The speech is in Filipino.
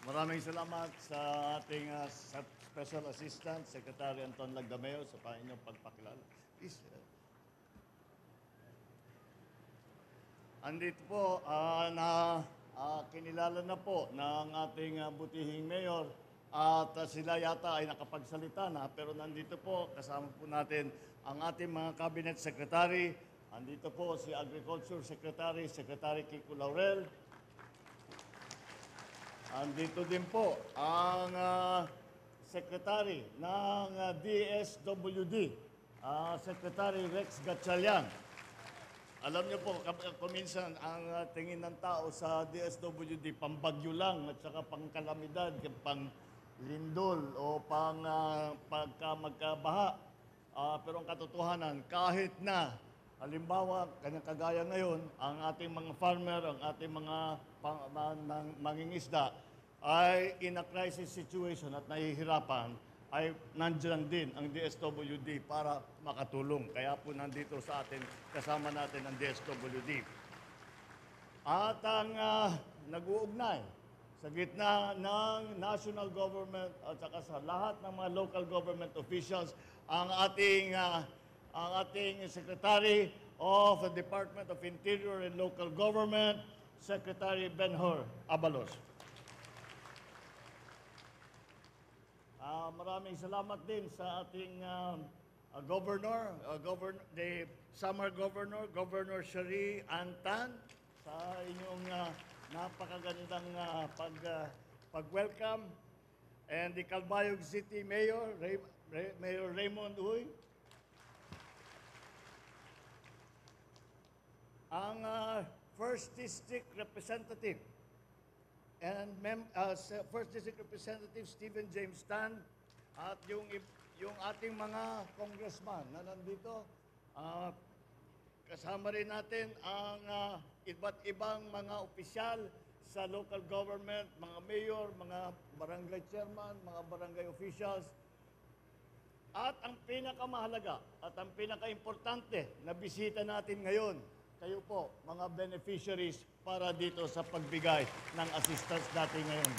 Maraming salamat sa ating Special Assistant, Secretary Anton Lagdameo, sa inyong pagpakilala. Please. Andito po kinilala na po ng ating butihing mayor at sila yata ay nakapagsalita na, pero nandito po kasama po natin ang ating mga cabinet secretary. Andito po si Agriculture Secretary, Secretary Kiko Laurel. Andito din po ang Secretary ng DSWD, Secretary Rex Gatchalian. Alam niyo po, kuminsan ang tingin ng tao sa DSWD, pambagyo lang at saka pangkalamidad, pang lindol o pagka magkabaha. Pero ang katotohanan, kahit na, halimbawa, kagaya ngayon, ang ating mga farmer, ang ating mga mangingisda ay in a crisis situation at nahihirapan, ay nandiyan din ang DSWD para makatulong. Kaya po nandito sa atin, kasama natin ang DSWD. At ang nag-uugnay sa gitna ng national government at saka sa lahat ng mga local government officials, ang ating Secretary of the Department of Interior and Local Government, Secretary Benhur Abalos. Maraming salamat din sa ating Governor, the Summer Governor, Governor Sherry Antan, sa inyong napakagandang pag-welcome. And the Calbayog City Mayor, Mayor Raymond Uy. Ang First District Representative and First District Representative Stephen James Tan at yung ating mga congressman na nandito, kasama rin natin ang iba't ibang mga opisyal sa local government, mga mayor, mga barangay chairman, mga barangay officials. At ang pinakamahalaga at ang pinakaimportante na bisita natin ngayon, kayo po, mga beneficiaries para dito sa pagbigay ng assistance natin ngayon.